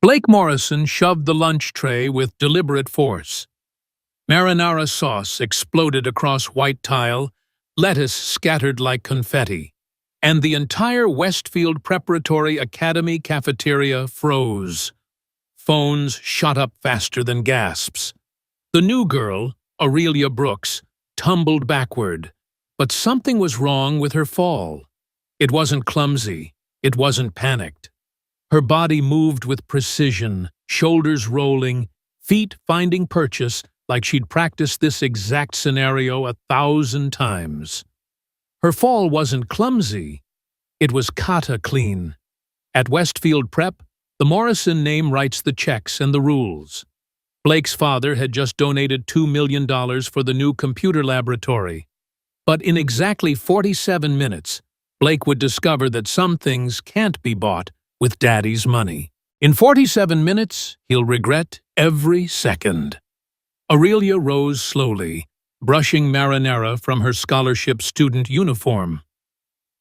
Blake Morrison shoved the lunch tray with deliberate force. Marinara sauce exploded across white tile, lettuce scattered like confetti, and the entire Westfield Preparatory Academy cafeteria froze. Phones shot up faster than gasps. The new girl, Aurelia Brooks, tumbled backward, but something was wrong with her fall. It wasn't clumsy. It wasn't panicked. Her body moved with precision, shoulders rolling, feet finding purchase like she'd practiced this exact scenario 1,000 times. Her fall wasn't clumsy. It was kata clean. At Westfield Prep, the Morrison name writes the checks and the rules. Blake's father had just donated $2 million for the new computer laboratory. But in exactly 47 minutes, Blake would discover that some things can't be bought with Daddy's money. In 47 minutes, he'll regret every second. Aurelia rose slowly, brushing marinara from her scholarship student uniform.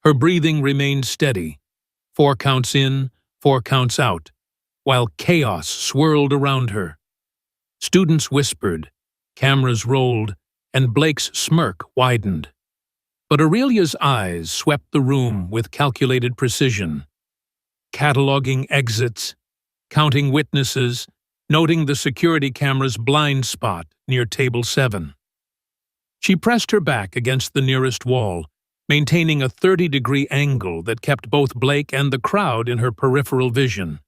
Her breathing remained steady, 4 counts in, 4 counts out, while chaos swirled around her. Students whispered, cameras rolled, and Blake's smirk widened. But Aurelia's eyes swept the room with calculated precision, cataloging exits, counting witnesses, noting the security camera's blind spot near table 7. She pressed her back against the nearest wall, maintaining a 30-degree angle that kept both Blake and the crowd in her peripheral vision.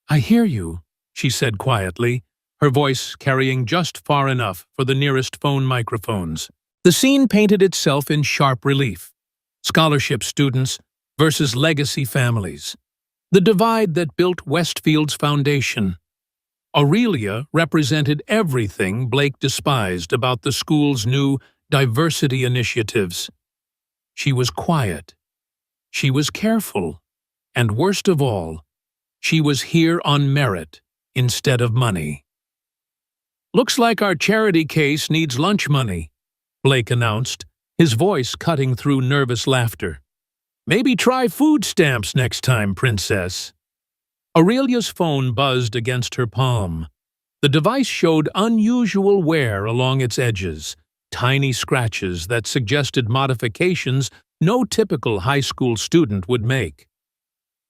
"I hear you," she said quietly, her voice carrying just far enough for the nearest phone microphones. The scene painted itself in sharp relief. Scholarship students versus legacy families. The divide that built Westfield's foundation. Aurelia represented everything Blake despised about the school's new diversity initiatives. She was quiet. She was careful. And worst of all, she was here on merit instead of money. "Looks like our charity case needs lunch money," Blake announced, his voice cutting through nervous laughter. "Maybe try food stamps next time, princess." Aurelia's phone buzzed against her palm. The device showed unusual wear along its edges, tiny scratches that suggested modifications no typical high school student would make.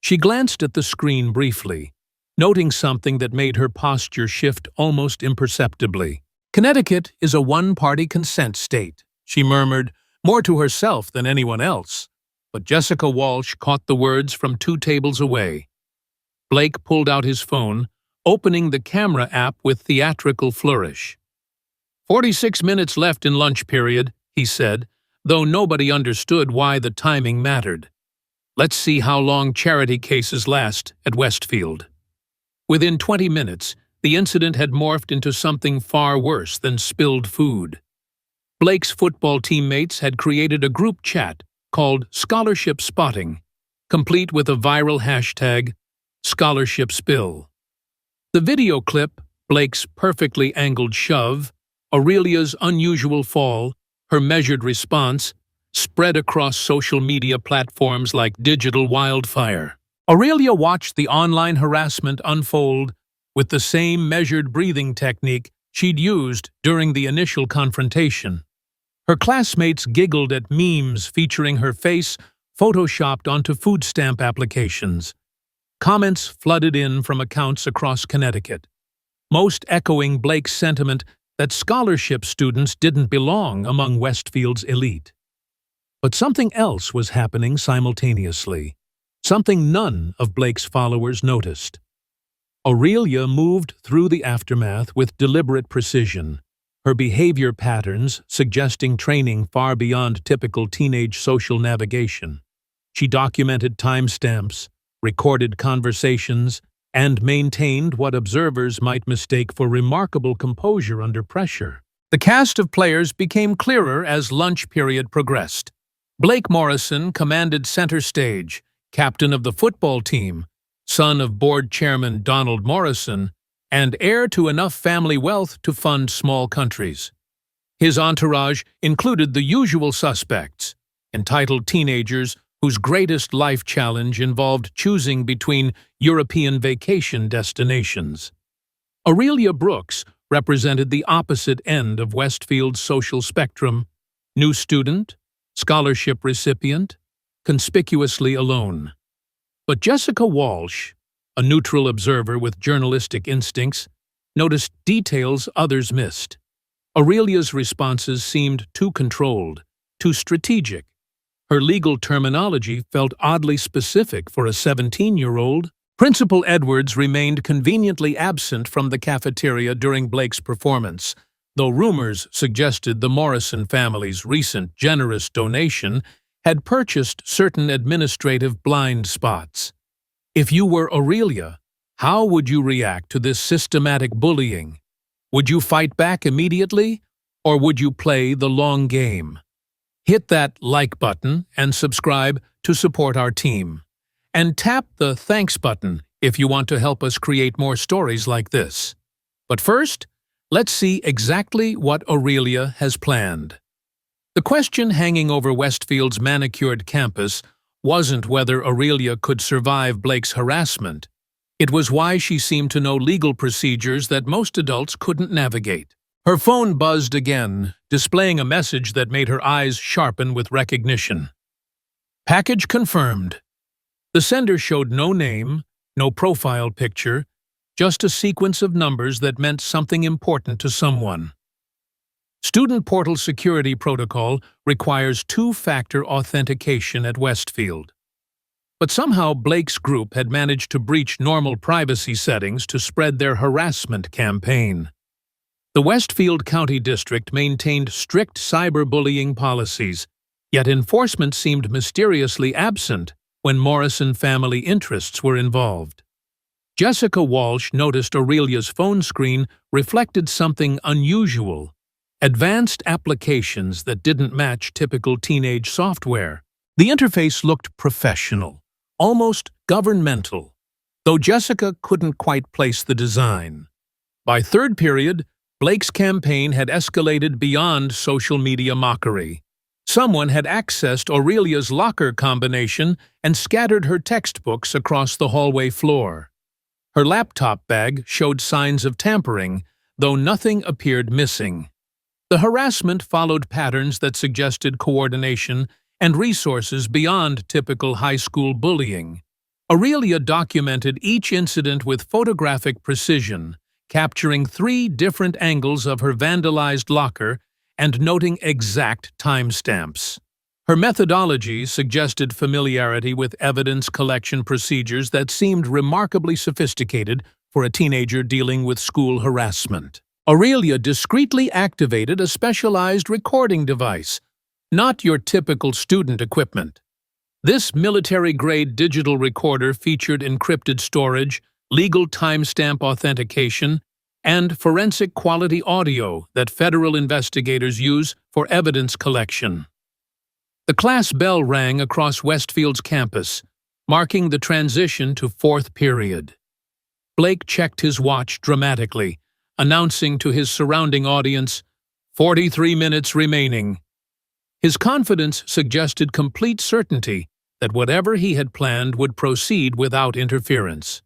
She glanced at the screen briefly, noting something that made her posture shift almost imperceptibly. "Connecticut is a one-party consent state," she murmured, more to herself than anyone else. But Jessica Walsh caught the words from 2 tables away. Blake pulled out his phone, opening the camera app with theatrical flourish. 46 minutes left in lunch period, he said, though nobody understood why the timing mattered. Let's see how long charity cases last at Westfield. Within 20 minutes, the incident had morphed into something far worse than spilled food. Blake's football teammates had created a group chat called Scholarship Spotting, complete with a viral hashtag, Scholarship Spill. The video clip, Blake's perfectly angled shove, Aurelia's unusual fall, her measured response, spread across social media platforms like digital wildfire. Aurelia watched the online harassment unfold with the same measured breathing technique she'd used during the initial confrontation. Her classmates giggled at memes featuring her face photoshopped onto food stamp applications. Comments flooded in from accounts across Connecticut, most echoing Blake's sentiment that scholarship students didn't belong among Westfield's elite. But something else was happening simultaneously, something none of Blake's followers noticed. Aurelia moved through the aftermath with deliberate precision, her behavior patterns suggesting training far beyond typical teenage social navigation. She documented timestamps, recorded conversations, and maintained what observers might mistake for remarkable composure under pressure. The cast of players became clearer as lunch period progressed. Blake Morrison commanded center stage, captain of the football team, son of board chairman Donald Morrison, and heir to enough family wealth to fund small countries. His entourage included the usual suspects, entitled teenagers whose greatest life challenge involved choosing between European vacation destinations. Aurelia Brooks represented the opposite end of Westfield's social spectrum: new student, scholarship recipient, conspicuously alone. But Jessica Walsh, a neutral observer with journalistic instincts, noticed details others missed. Aurelia's responses seemed too controlled, too strategic. Her legal terminology felt oddly specific for a 17-year-old. Principal Edwards remained conveniently absent from the cafeteria during Blake's performance, though rumors suggested the Morrison family's recent generous donation had purchased certain administrative blind spots. If you were Aurelia, how would you react to this systematic bullying? Would you fight back immediately, or would you play the long game? Hit that like button and subscribe to support our team. And tap the thanks button if you want to help us create more stories like this. But first, let's see exactly what Aurelia has planned. The question hanging over Westfield's manicured campus wasn't whether Aurelia could survive Blake's harassment. It was why she seemed to know legal procedures that most adults couldn't navigate. Her phone buzzed again, displaying a message that made her eyes sharpen with recognition. Package confirmed. The sender showed no name, no profile picture, just a sequence of numbers that meant something important to someone. Student Portal Security Protocol requires two-factor authentication at Westfield. But somehow Blake's group had managed to breach normal privacy settings to spread their harassment campaign. The Westfield County District maintained strict cyberbullying policies, yet enforcement seemed mysteriously absent when Morrison family interests were involved. Jessica Walsh noticed Aurelia's phone screen reflected something unusual: advanced applications that didn't match typical teenage software. The interface looked professional, almost governmental, though Jessica couldn't quite place the design. By third period, Blake's campaign had escalated beyond social media mockery. Someone had accessed Aurelia's locker combination and scattered her textbooks across the hallway floor. Her laptop bag showed signs of tampering, though nothing appeared missing. The harassment followed patterns that suggested coordination and resources beyond typical high school bullying. Aurelia documented each incident with photographic precision, capturing 3 different angles of her vandalized locker and noting exact timestamps. Her methodology suggested familiarity with evidence collection procedures that seemed remarkably sophisticated for a teenager dealing with school harassment. Aurelia discreetly activated a specialized recording device, not your typical student equipment. This military-grade digital recorder featured encrypted storage, legal timestamp authentication, and forensic-quality audio that federal investigators use for evidence collection. The class bell rang across Westfield's campus, marking the transition to fourth period. Blake checked his watch dramatically, announcing to his surrounding audience, 43 minutes remaining. His confidence suggested complete certainty that whatever he had planned would proceed without interference.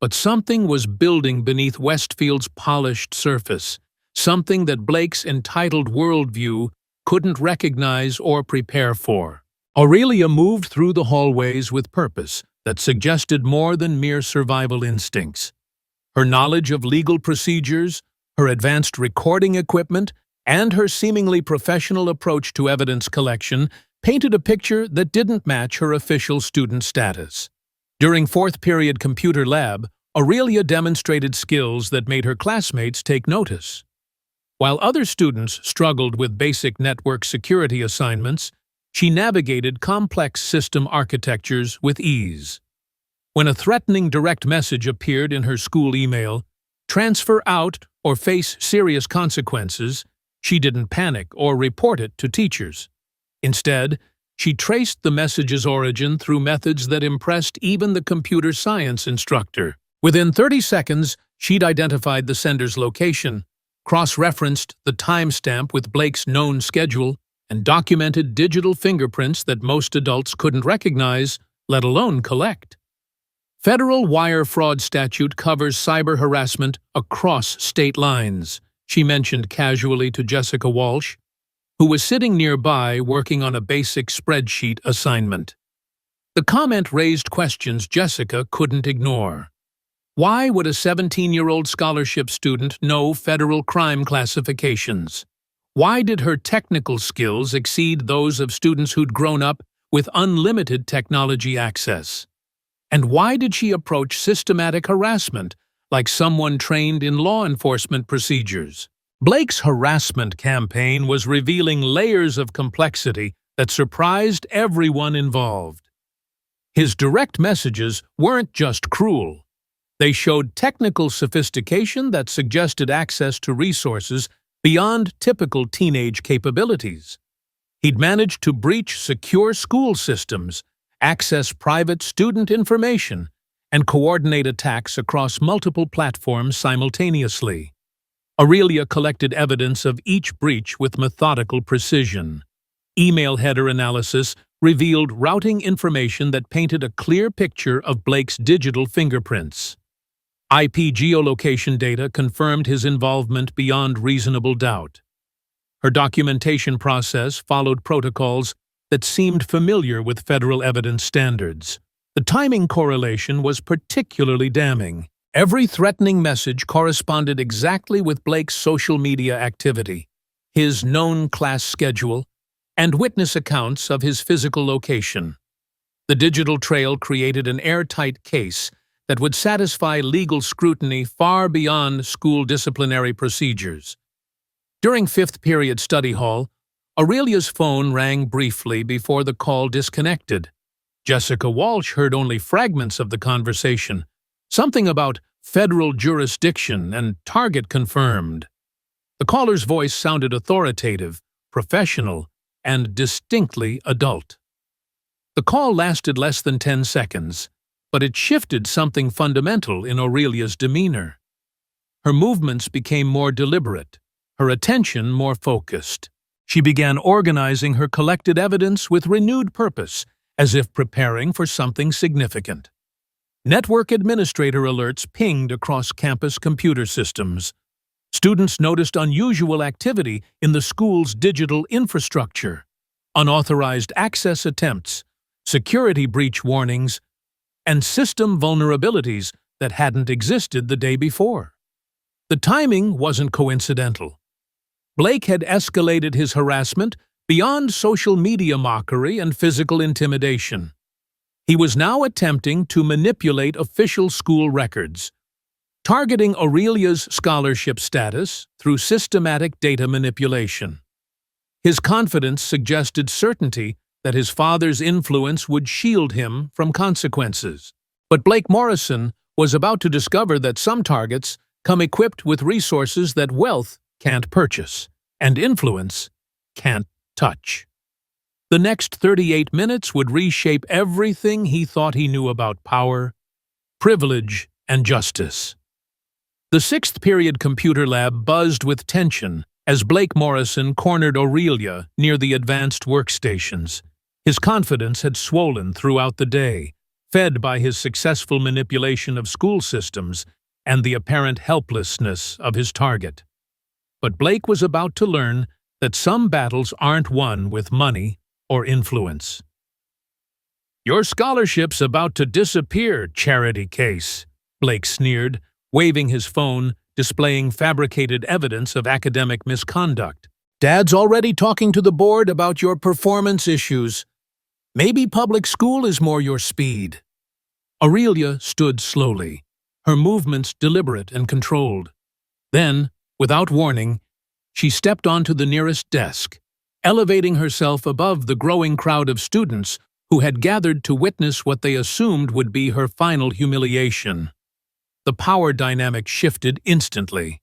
But something was building beneath Westfield's polished surface, something that Blake's entitled worldview couldn't recognize or prepare for. Aurelia moved through the hallways with purpose that suggested more than mere survival instincts. Her knowledge of legal procedures, her advanced recording equipment, and her seemingly professional approach to evidence collection painted a picture that didn't match her official student status. During fourth period computer lab, Aurelia demonstrated skills that made her classmates take notice. While other students struggled with basic network security assignments, she navigated complex system architectures with ease. When a threatening direct message appeared in her school email, transfer out or face serious consequences, she didn't panic or report it to teachers. Instead, she traced the message's origin through methods that impressed even the computer science instructor. Within 30 seconds, she'd identified the sender's location, cross-referenced the timestamp with Blake's known schedule, and documented digital fingerprints that most adults couldn't recognize, let alone collect. Federal wire fraud statute covers cyber harassment across state lines, she mentioned casually to Jessica Walsh, who was sitting nearby working on a basic spreadsheet assignment. The comment raised questions Jessica couldn't ignore. Why would a 17-year-old scholarship student know federal crime classifications? Why did her technical skills exceed those of students who'd grown up with unlimited technology access? And why did she approach systematic harassment like someone trained in law enforcement procedures? Blake's harassment campaign was revealing layers of complexity that surprised everyone involved. His direct messages weren't just cruel. They showed technical sophistication that suggested access to resources beyond typical teenage capabilities. He'd managed to breach secure school systems, access private student information, and coordinate attacks across multiple platforms simultaneously. Aurelia collected evidence of each breach with methodical precision. Email header analysis revealed routing information that painted a clear picture of Blake's digital fingerprints. IP geolocation data confirmed his involvement beyond reasonable doubt. Her documentation process followed protocols that seemed familiar with federal evidence standards. The timing correlation was particularly damning. Every threatening message corresponded exactly with Blake's social media activity, his known class schedule, and witness accounts of his physical location. The digital trail created an airtight case that would satisfy legal scrutiny far beyond school disciplinary procedures. During fifth period study hall, Aurelia's phone rang briefly before the call disconnected. Jessica Walsh heard only fragments of the conversation, something about federal jurisdiction and target confirmed. The caller's voice sounded authoritative, professional, and distinctly adult. The call lasted less than 10 seconds, but it shifted something fundamental in Aurelia's demeanor. Her movements became more deliberate, her attention more focused. She began organizing her collected evidence with renewed purpose, as if preparing for something significant. Network administrator alerts pinged across campus computer systems. Students noticed unusual activity in the school's digital infrastructure, unauthorized access attempts, security breach warnings, and system vulnerabilities that hadn't existed the day before. The timing wasn't coincidental. Blake had escalated his harassment beyond social media mockery and physical intimidation. He was now attempting to manipulate official school records, targeting Aurelia's scholarship status through systematic data manipulation. His confidence suggested certainty that his father's influence would shield him from consequences. But Blake Morrison was about to discover that some targets come equipped with resources that wealth can't purchase, and influence can't touch. The next 38 minutes would reshape everything he thought he knew about power, privilege, and justice. The sixth period computer lab buzzed with tension as Blake Morrison cornered Aurelia near the advanced workstations. His confidence had swollen throughout the day, fed by his successful manipulation of school systems and the apparent helplessness of his target. But Blake was about to learn that some battles aren't won with money or influence. "Your scholarship's about to disappear, charity case," Blake sneered, waving his phone, displaying fabricated evidence of academic misconduct. "Dad's already talking to the board about your performance issues. Maybe public school is more your speed." Aurelia stood slowly, her movements deliberate and controlled. Then, without warning, she stepped onto the nearest desk, elevating herself above the growing crowd of students who had gathered to witness what they assumed would be her final humiliation. The power dynamic shifted instantly.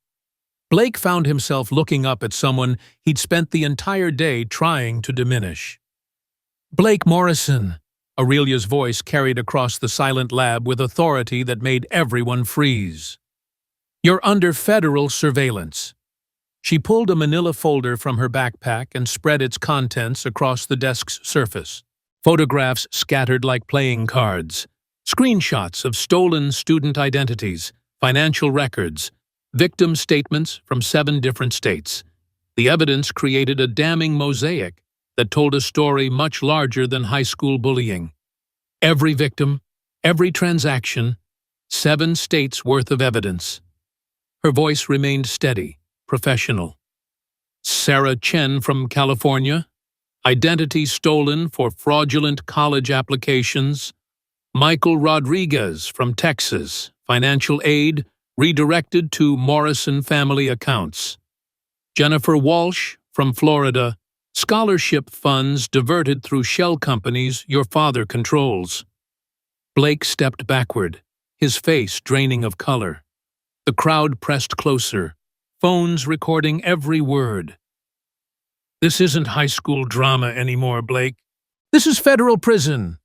Blake found himself looking up at someone he'd spent the entire day trying to diminish. "Blake Morrison," Aurelia's voice carried across the silent lab with authority that made everyone freeze. "You're under federal surveillance." She pulled a manila folder from her backpack and spread its contents across the desk's surface. Photographs scattered like playing cards, screenshots of stolen student identities, financial records, victim statements from 7 different states. The evidence created a damning mosaic that told a story much larger than high school bullying. Every victim, every transaction, 7 states' worth of evidence. Her voice remained steady, professional. Sarah Chen from California, identity stolen for fraudulent college applications. Michael Rodriguez from Texas, financial aid redirected to Morrison family accounts. Jennifer Walsh from Florida, scholarship funds diverted through shell companies your father controls. Blake stepped backward, his face draining of color. The crowd pressed closer, phones recording every word. This isn't high school drama anymore, Blake. This is federal prison.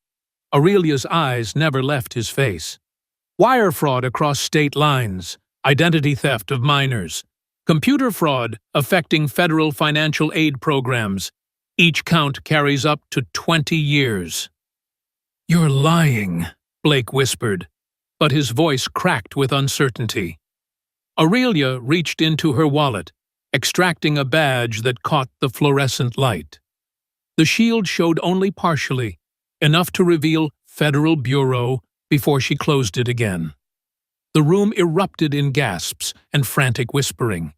Aurelia's eyes never left his face. Wire fraud across state lines, identity theft of minors, computer fraud affecting federal financial aid programs. Each count carries up to 20 years. You're lying, Blake whispered, but his voice cracked with uncertainty. Aurelia reached into her wallet, extracting a badge that caught the fluorescent light. The shield showed only partially, enough to reveal Federal Bureau before she closed it again. The room erupted in gasps and frantic whispering.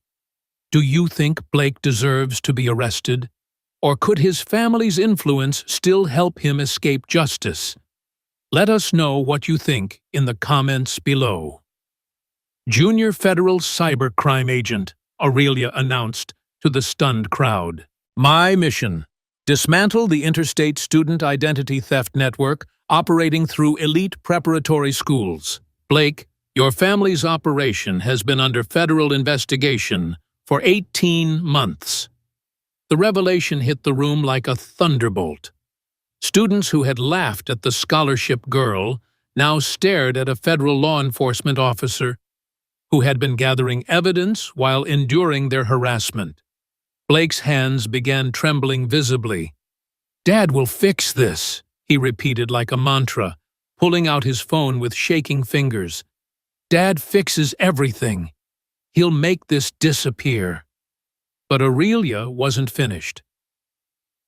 Do you think Blake deserves to be arrested? Or could his family's influence still help him escape justice? Let us know what you think in the comments below. Junior federal cybercrime agent, Aurelia announced to the stunned crowd. My mission: dismantle the interstate student identity theft network operating through elite preparatory schools. Blake, your family's operation has been under federal investigation for 18 months. The revelation hit the room like a thunderbolt. Students who had laughed at the scholarship girl now stared at a federal law enforcement officer who had been gathering evidence while enduring their harassment. Blake's hands began trembling visibly. Dad will fix this, he repeated like a mantra, pulling out his phone with shaking fingers. Dad fixes everything. He'll make this disappear. But Aurelia wasn't finished.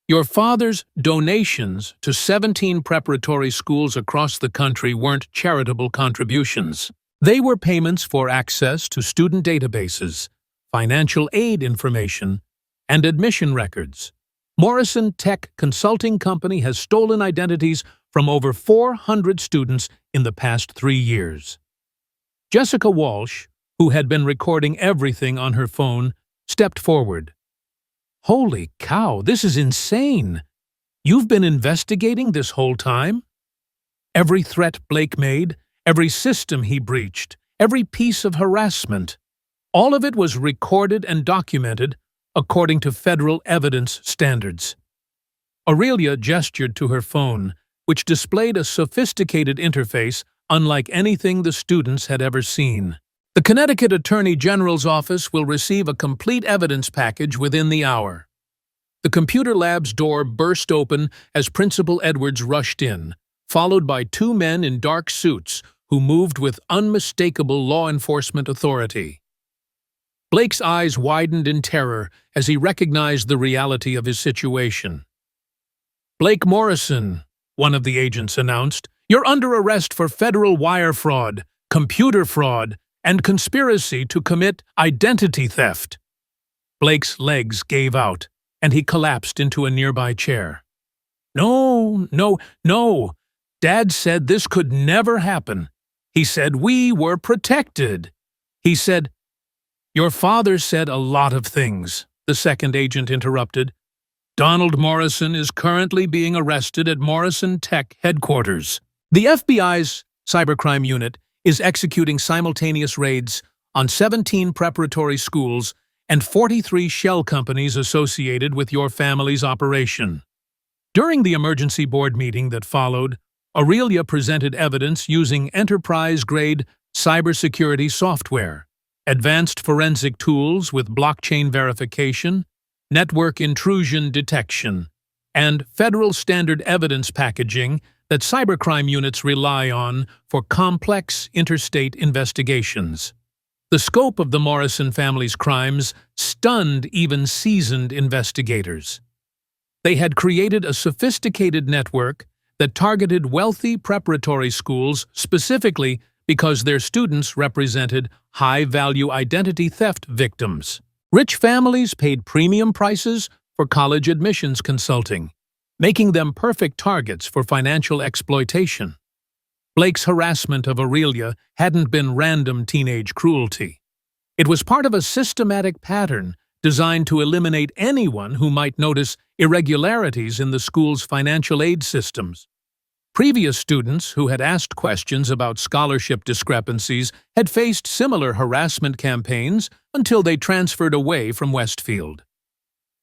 Your father's donations to 17 preparatory schools across the country weren't charitable contributions. They were payments for access to student databases, financial aid information, and admission records. Morrison Tech Consulting Company has stolen identities from over 400 students in the past 3 years. Jessica Walsh, who had been recording everything on her phone, stepped forward. Holy cow, this is insane! You've been investigating this whole time? Every threat Blake made, every system he breached, every piece of harassment, all of it was recorded and documented according to federal evidence standards. Aurelia gestured to her phone, which displayed a sophisticated interface unlike anything the students had ever seen. The Connecticut Attorney General's office will receive a complete evidence package within the hour. The computer lab's door burst open as Principal Edwards rushed in, followed by 2 men in dark suits who moved with unmistakable law enforcement authority. Blake's eyes widened in terror as he recognized the reality of his situation. Blake Morrison, one of the agents announced, you're under arrest for federal wire fraud, computer fraud, and conspiracy to commit identity theft. Blake's legs gave out, and he collapsed into a nearby chair. No. Dad said this could never happen. He said we were protected. He said, Your father said a lot of things, the second agent interrupted. Donald Morrison is currently being arrested at Morrison Tech headquarters. The FBI's cybercrime unit is executing simultaneous raids on 17 preparatory schools and 43 shell companies associated with your family's operation. During the emergency board meeting that followed, Aurelia presented evidence using enterprise-grade cybersecurity software. advanced forensic tools with blockchain verification, network intrusion detection, and federal standard evidence packaging that cybercrime units rely on for complex interstate investigations. The scope of the Morrison family's crimes stunned even seasoned investigators. They had created a sophisticated network that targeted wealthy preparatory schools specifically because their students represented high-value identity theft victims. Rich families paid premium prices for college admissions consulting, making them perfect targets for financial exploitation. Blake's harassment of Aurelia hadn't been random teenage cruelty. It was part of a systematic pattern designed to eliminate anyone who might notice irregularities in the school's financial aid systems. Previous students who had asked questions about scholarship discrepancies had faced similar harassment campaigns until they transferred away from Westfield.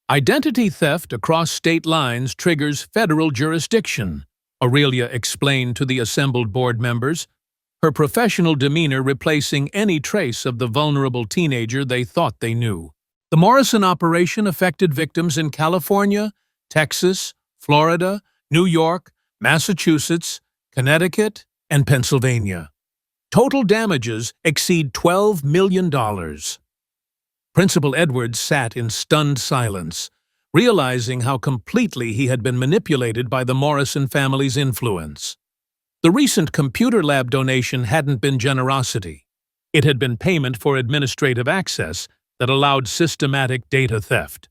Identity theft across state lines triggers federal jurisdiction, Aurelia explained to the assembled board members, her professional demeanor replacing any trace of the vulnerable teenager they thought they knew. The Morrison operation affected victims in California, Texas, Florida, New York, Massachusetts, Connecticut, and Pennsylvania. Total damages exceed $12 million. Principal Edwards sat in stunned silence, realizing how completely he had been manipulated by the Morrison family's influence. The recent computer lab donation hadn't been generosity. It had been payment for administrative access that allowed systematic data theft.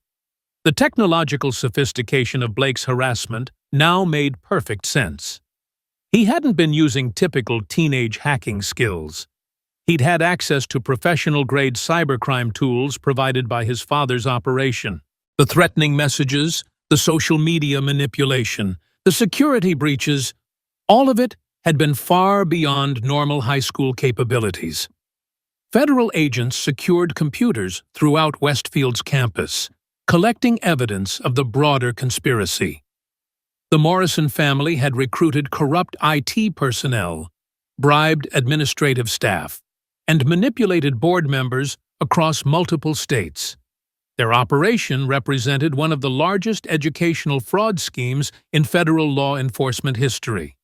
The technological sophistication of Blake's harassment now made perfect sense. He hadn't been using typical teenage hacking skills. He'd had access to professional-grade cybercrime tools provided by his father's operation. The threatening messages, the social media manipulation, the security breaches, all of it had been far beyond normal high school capabilities. Federal agents secured computers throughout Westfield's campus, collecting evidence of the broader conspiracy. The Morrison family had recruited corrupt IT personnel, bribed administrative staff, and manipulated board members across multiple states. Their operation represented one of the largest educational fraud schemes in federal law enforcement history.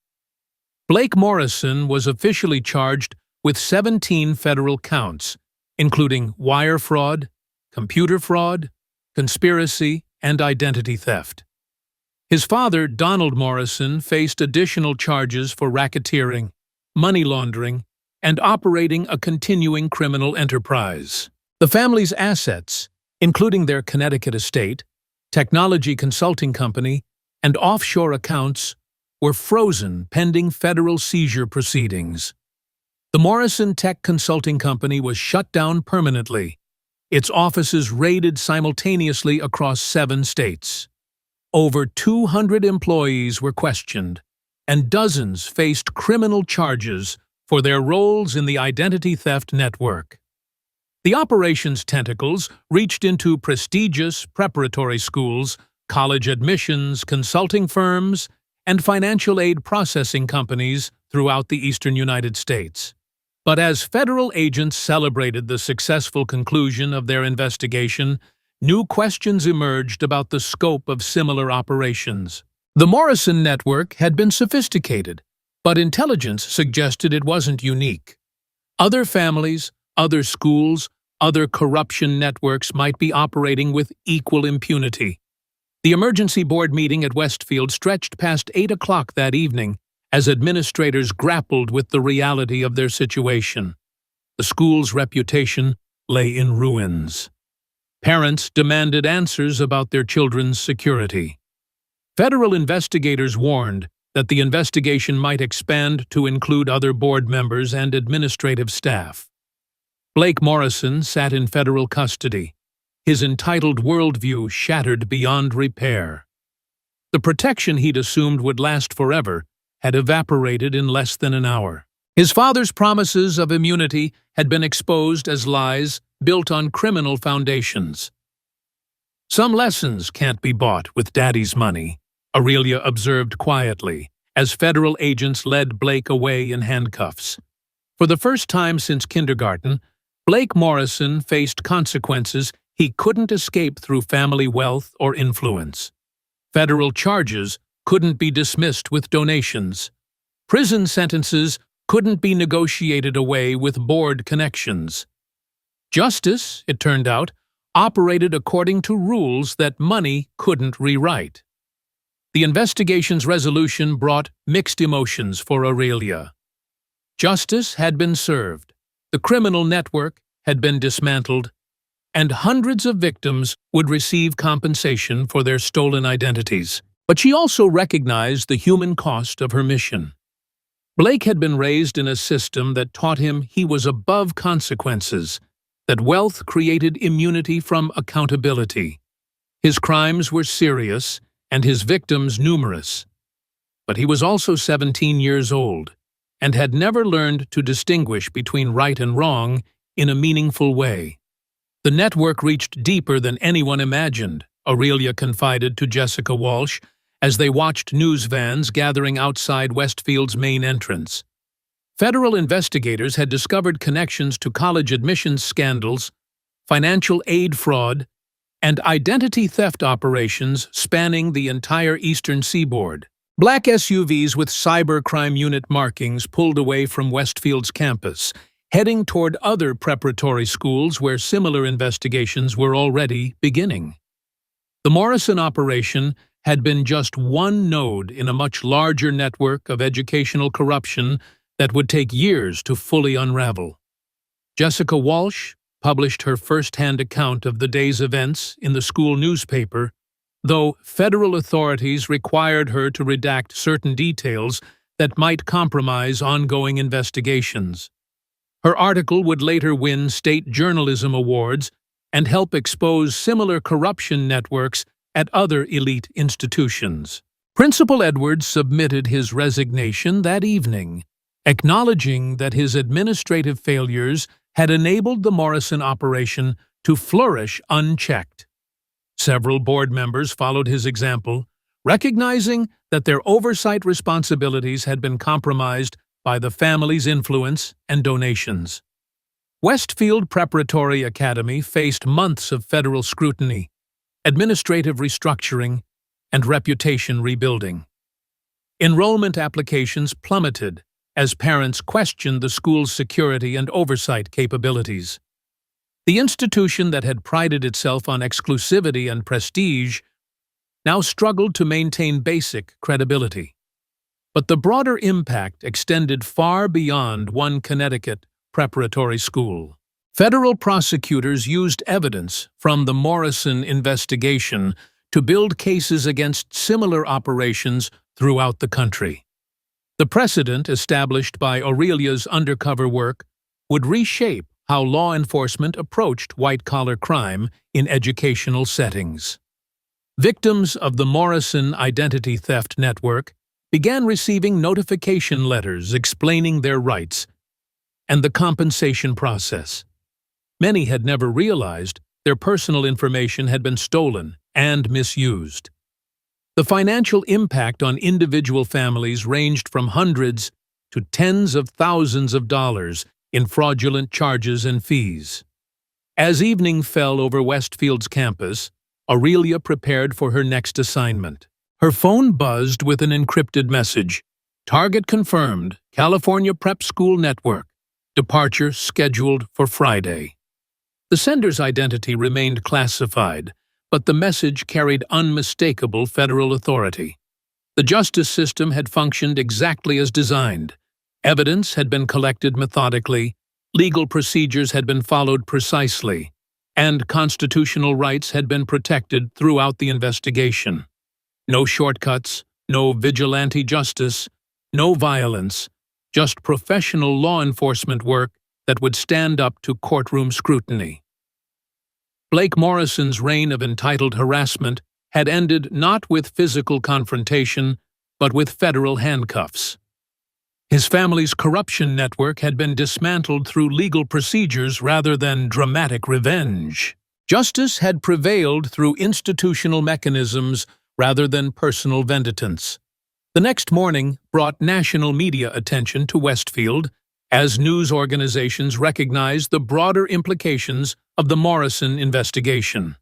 Blake Morrison was officially charged with 17 federal counts, including wire fraud, computer fraud, conspiracy, and identity theft. His father, Donald Morrison, faced additional charges for racketeering, money laundering, and operating a continuing criminal enterprise. The family's assets, including their Connecticut estate, technology consulting company, and offshore accounts, were frozen pending federal seizure proceedings. The Morrison Tech Consulting Company was shut down permanently, its offices raided simultaneously across 7 states. Over 200 employees were questioned, and dozens faced criminal charges for their roles in the identity theft network. The operation's tentacles reached into prestigious preparatory schools, college admissions, consulting firms, and financial aid processing companies throughout the eastern United States. But as federal agents celebrated the successful conclusion of their investigation, new questions emerged about the scope of similar operations. The Morrison network had been sophisticated, but intelligence suggested it wasn't unique. Other families, other schools, other corruption networks might be operating with equal impunity. The emergency board meeting at Westfield stretched past 8 o'clock that evening as administrators grappled with the reality of their situation. The school's reputation lay in ruins. Parents demanded answers about their children's security. Federal investigators warned that the investigation might expand to include other board members and administrative staff. Blake Morrison sat in federal custody, his entitled worldview shattered beyond repair. The protection he'd assumed would last forever had evaporated in less than an hour. His father's promises of immunity had been exposed as lies built on criminal foundations. "Some lessons can't be bought with Daddy's money," Aurelia observed quietly, as federal agents led Blake away in handcuffs. For the first time since kindergarten, Blake Morrison faced consequences he couldn't escape through family wealth or influence. Federal charges couldn't be dismissed with donations. Prison sentences couldn't be negotiated away with board connections. Justice, it turned out, operated according to rules that money couldn't rewrite. The investigation's resolution brought mixed emotions for Aurelia. Justice had been served, the criminal network had been dismantled, and hundreds of victims would receive compensation for their stolen identities. But she also recognized the human cost of her mission. Blake had been raised in a system that taught him he was above consequences, that wealth created immunity from accountability. His crimes were serious, and his victims numerous. But he was also 17 years old, and had never learned to distinguish between right and wrong in a meaningful way. The network reached deeper than anyone imagined, Aurelia confided to Jessica Walsh as they watched news vans gathering outside Westfield's main entrance. Federal investigators had discovered connections to college admissions scandals, financial aid fraud, and identity theft operations spanning the entire eastern seaboard. Black SUVs with cybercrime unit markings pulled away from Westfield's campus, heading toward other preparatory schools where similar investigations were already beginning. The Morrison operation had been just one node in a much larger network of educational corruption that would take years to fully unravel. Jessica Walsh published her first-hand account of the day's events in the school newspaper, though federal authorities required her to redact certain details that might compromise ongoing investigations. Her article would later win state journalism awards and help expose similar corruption networks at other elite institutions. Principal Edwards submitted his resignation that evening, acknowledging that his administrative failures had enabled the Morrison operation to flourish unchecked. Several board members followed his example, recognizing that their oversight responsibilities had been compromised by the family's influence and donations. Westfield Preparatory Academy faced months of federal scrutiny, administrative restructuring, and reputation rebuilding. Enrollment applications plummeted as parents questioned the school's security and oversight capabilities. The institution that had prided itself on exclusivity and prestige now struggled to maintain basic credibility. But the broader impact extended far beyond one Connecticut preparatory school. Federal prosecutors used evidence from the Morrison investigation to build cases against similar operations throughout the country. The precedent established by Aurelia's undercover work would reshape how law enforcement approached white-collar crime in educational settings. Victims of the Morrison identity theft network began receiving notification letters explaining their rights and the compensation process. Many had never realized their personal information had been stolen and misused. The financial impact on individual families ranged from hundreds to tens of thousands of dollars in fraudulent charges and fees. As evening fell over Westfield's campus, Aurelia prepared for her next assignment. Her phone buzzed with an encrypted message. Target confirmed, California Prep School Network. Departure scheduled for Friday. The sender's identity remained classified, but the message carried unmistakable federal authority. The justice system had functioned exactly as designed. Evidence had been collected methodically, legal procedures had been followed precisely, and constitutional rights had been protected throughout the investigation. No shortcuts, no vigilante justice, no violence, just professional law enforcement work that would stand up to courtroom scrutiny. Blake Morrison's reign of entitled harassment had ended not with physical confrontation, but with federal handcuffs. His family's corruption network had been dismantled through legal procedures rather than dramatic revenge. Justice had prevailed through institutional mechanisms rather than personal vendettas. The next morning brought national media attention to Westfield as news organizations recognized the broader implications of the Morrison investigation.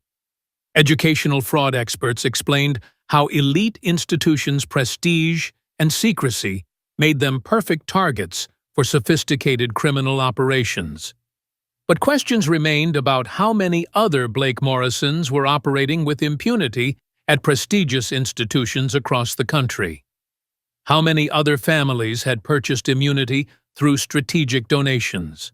Educational fraud experts explained how elite institutions' prestige and secrecy made them perfect targets for sophisticated criminal operations. But questions remained about how many other Blake Morrisons were operating with impunity at prestigious institutions across the country. How many other families had purchased immunity through strategic donations?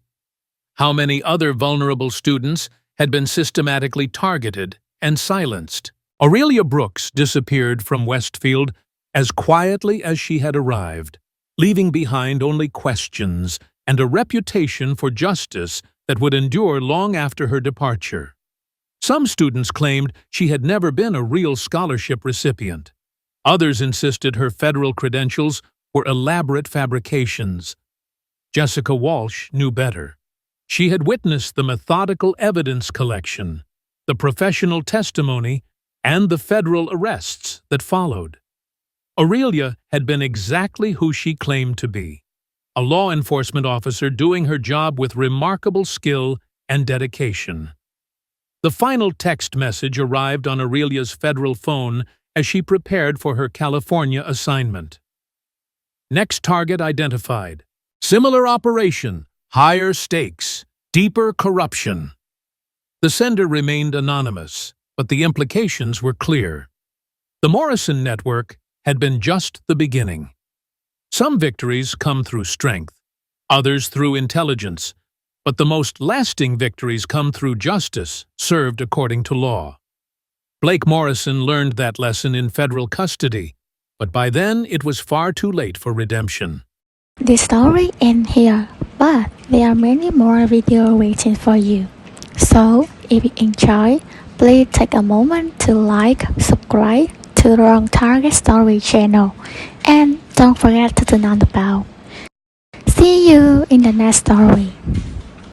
How many other vulnerable students had been systematically targeted and silenced? Aurelia Brooks disappeared from Westfield as quietly as she had arrived, leaving behind only questions and a reputation for justice that would endure long after her departure. Some students claimed she had never been a real scholarship recipient. Others insisted her federal credentials were elaborate fabrications. Jessica Walsh knew better. She had witnessed the methodical evidence collection, the professional testimony, and the federal arrests that followed. Aurelia had been exactly who she claimed to be, a law enforcement officer doing her job with remarkable skill and dedication. The final text message arrived on Aurelia's federal phone as she prepared for her California assignment. Next target identified. Similar operation, higher stakes, deeper corruption. The sender remained anonymous, but the implications were clear. The Morrison network had been just the beginning. Some victories come through strength, others through intelligence, but the most lasting victories come through justice served according to law. Blake Morrison learned that lesson in federal custody, but by then it was far too late for redemption. The story ends here, but there are many more videos waiting for you. So, if you enjoy, please take a moment to like, subscribe to the Wrong Target Story channel, and don't forget to turn on the bell. See you in the next story.